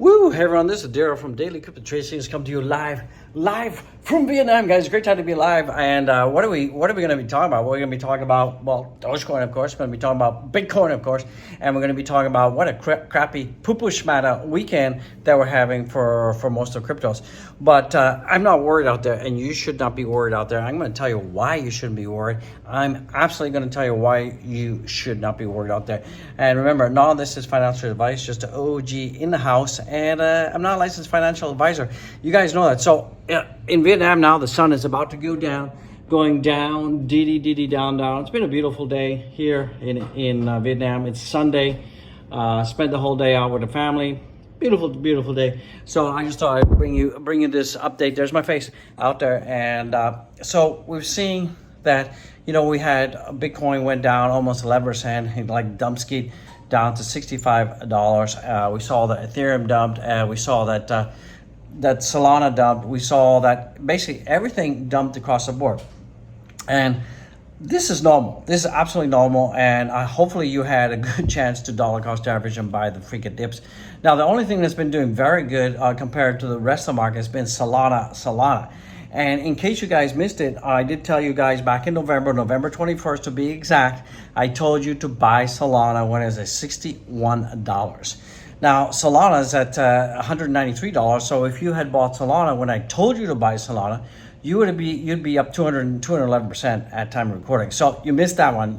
Woo! Hey everyone, this is Daryl from Daily Crypto Trading. Come to you live from Vietnam, guys. Great time to be live. And what are we going to be talking about? We're going to be talking about, well, Dogecoin, of course. We're going to be talking about Bitcoin, of course, and we're going to be talking about what a crappy poo-poo schmata weekend that we're having for most of cryptos. But I'm not worried out there, and you should not be worried out there. I'm going to tell you why you shouldn't be worried. I'm absolutely going to tell you why you should not be worried out there. And remember, none of this is financial advice, just an OG in the house. And I'm not a licensed financial advisor. You guys know that. So in Vietnam now, the sun is about to go down, going down, down. It's been a beautiful day here in Vietnam. It's Sunday. Spent the whole day out with the family. Beautiful day. So I just thought I'd bring you this update. There's my face out there. And so we've seen that, we had Bitcoin went down almost 11%, like dump ski down to $65. We saw that Ethereum dumped. We saw that that Solana dumped. We saw that basically everything dumped across the board. And this is normal. This is absolutely normal. And hopefully you had a good chance to dollar cost average and buy the freaking dips. Now, the only thing that's been doing very good compared to the rest of the market has been Solana. And in case you guys missed it, I did tell you guys back in November 21st to be exact, I told you to buy Solana when it was at $61. Now, Solana is at $193. So if you had bought Solana when I told you to buy Solana, you'd be up 211% at time of recording. So you missed that one.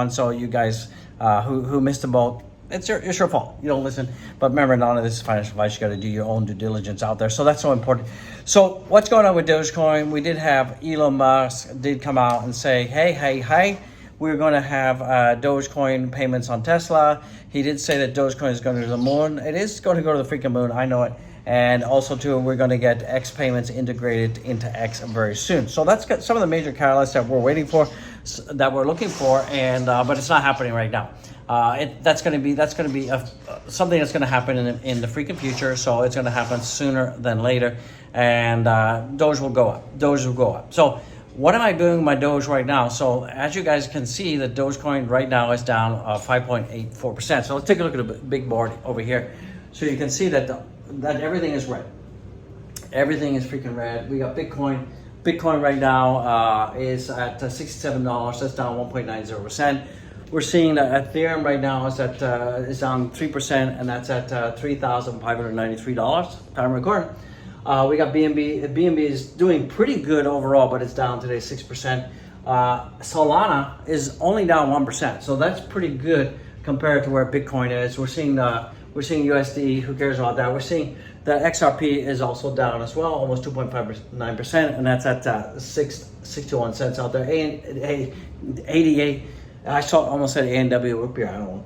So you guys who missed the boat, it's your fault. You don't listen. But remember, none of this is financial advice. You got to do your own due diligence out there. So that's so important. So what's going on with Dogecoin? We did have Elon Musk did come out and say, hey, we're going to have Dogecoin payments on Tesla. He did say that Dogecoin is going to the moon. It is going to go to the freaking moon. I know it. And also, too, we're going to get X payments integrated into X very soon. So that's got some of the major catalysts that we're waiting for, that we're looking for, and but it's not happening right now. That's going to be something that's going to happen in the freaking future. So it's going to happen sooner than later, and Doge will go up. So what am I doing with my Doge right now? So as you guys can see, the Dogecoin right now is down 5.84%. So let's take a look at the big board over here. So you can see that that everything is red. Everything is freaking red. We got Bitcoin. Bitcoin right now is at $67. That's down 1.90%. We're seeing that Ethereum right now is down 3%, and that's at $3,593. Time recording. We got BNB. BNB is doing pretty good overall, but it's down today 6%. Solana is only down 1%, so that's pretty good compared to where Bitcoin is. We're seeing USD. Who cares about that? We're seeing the XRP is also down as well, almost 2.59%, and that's at 61 cents out there. 88. I almost said ANW. Whoop here, I don't know.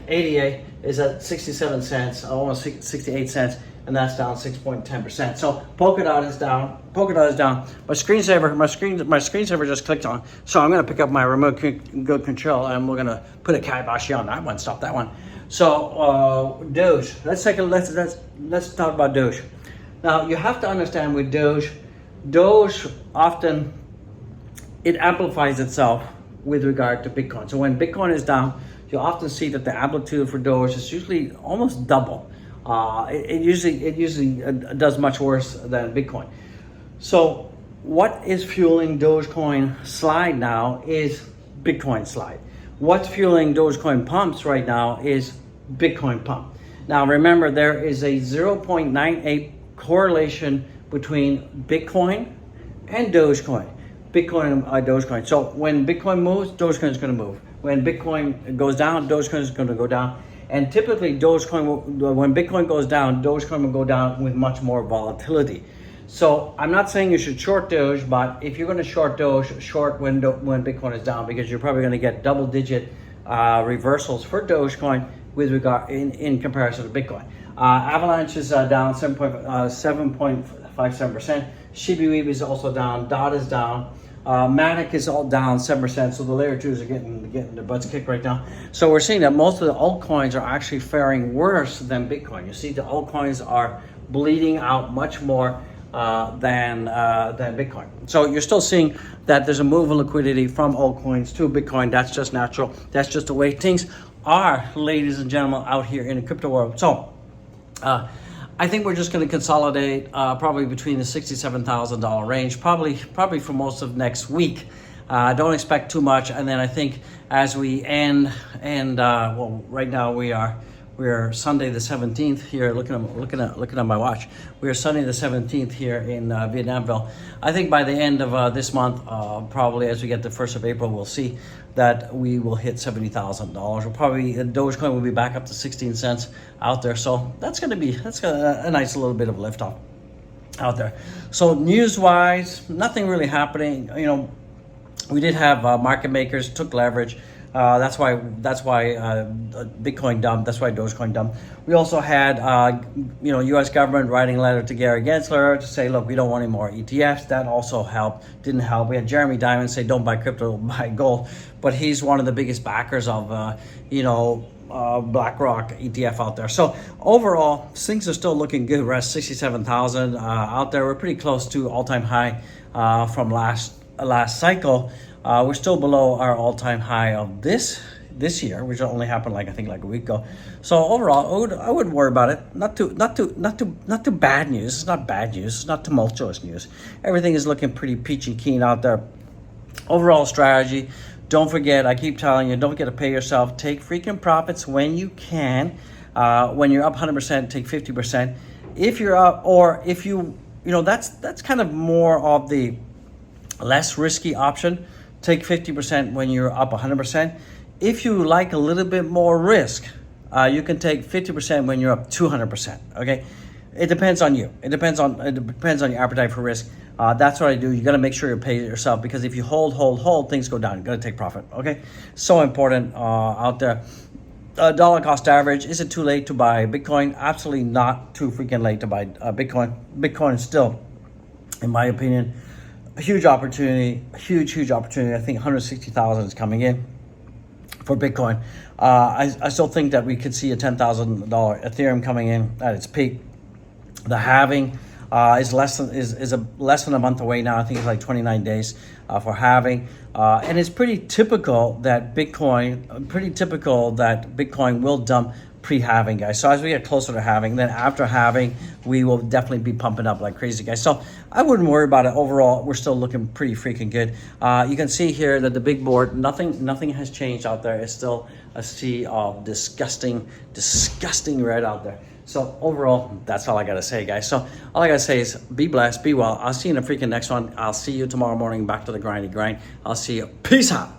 ADA is at 67 cents, almost 68 cents, and that's down 6.10%. So Polkadot is down. My screensaver just clicked on. So I'm going to pick up my remote control, and we're going to put a kibosh on that one. Stop that one. So Doge. Let's talk about Doge. Now you have to understand with Doge often it amplifies itself with regard to Bitcoin. So when Bitcoin is down, you often see that the amplitude for Doge is usually almost double. It usually does much worse than Bitcoin. So what is fueling Dogecoin slide now is Bitcoin slide. What's fueling Dogecoin pumps right now is Bitcoin pump. Now remember, there is a 0.98 correlation between Bitcoin and Dogecoin. Bitcoin and Dogecoin. So when Bitcoin moves, Dogecoin is going to move. When Bitcoin goes down, Dogecoin is going to go down. And typically, when Bitcoin goes down, Dogecoin will go down with much more volatility. So I'm not saying you should short Doge, but if you're going to short Doge, short when Bitcoin is down, because you're probably going to get double-digit reversals for Dogecoin with regard in comparison to Bitcoin. Avalanche is down 7.57%. Shiba Inu is also down. DOT is down. Matic is all down 7%. So the layer 2s are getting their butts kicked right now. So we're seeing that most of the altcoins are actually faring worse than Bitcoin. You see, the altcoins are bleeding out much more than Bitcoin. So you're still seeing that there's a move of liquidity from altcoins to Bitcoin. That's just natural. That's just the way things are, ladies and gentlemen, out here in the crypto world. So I think we're just going to consolidate probably between the $67,000 range, probably for most of next week. Don't expect too much, and then I think as we end, well, right now we're Sunday the 17th here. Looking at my watch, we are Sunday the 17th here in Vietnamville. I think by the end of this month, probably as we get the 1st of April, we'll see that we will hit $70,000. We'll probably Dogecoin will be back up to 16 cents out there. So that's a nice little bit of lift off out there. So news wise, nothing really happening. You know, we did have market makers took leverage. That's why Bitcoin dumped. That's why Dogecoin dumped. We also had U.S. government writing a letter to Gary Gensler to say, look, we don't want any more ETFs. That also didn't help. We had Jeremy Diamond say, don't buy crypto, buy gold. But he's one of the biggest backers of BlackRock ETF out there. So overall, things are still looking good. We're at 67,000 out there. We're pretty close to all-time high from last cycle. We're still below our all-time high of this year, which only happened like a week ago. So overall, I wouldn't worry about it. Not too bad news. It's not bad news. It's not tumultuous news. Everything is looking pretty peachy keen out there. Overall strategy. Don't forget, I keep telling you, don't forget to pay yourself. Take freaking profits when you can. When you're up 100%, take 50%. If you're up, or if that's kind of more of the less risky option. Take 50% when you're up 100%. If you like a little bit more risk, you can take 50% when you're up 200%. Okay, it depends on you. It depends on your appetite for risk. That's what I do. You got to make sure you pay yourself, because if you hold, things go down. You got to take profit. Okay, so important out there. Dollar cost average. Is it too late to buy Bitcoin? Absolutely not too freaking late to buy Bitcoin. Bitcoin is still, in my opinion, a huge opportunity, huge opportunity. I think 160,000 is coming in for Bitcoin. I still think that we could see a $10,000 Ethereum coming in at its peak. The halving is less than a month away now. I think it's like 29 days for halving, and it's pretty typical that Bitcoin will dump pre-halving, guys. So as we get closer to halving, then after halving, we will definitely be pumping up like crazy, guys. So I wouldn't worry about it. Overall, we're still looking pretty freaking good. You can see here that the big board, nothing has changed out there. It's still a sea of disgusting red out there. So overall, that's all I gotta say, guys. So all I gotta say is be blessed, be well. I'll see you in the freaking next one. I'll see you tomorrow morning, back to the grindy grind. I'll see you. Peace out.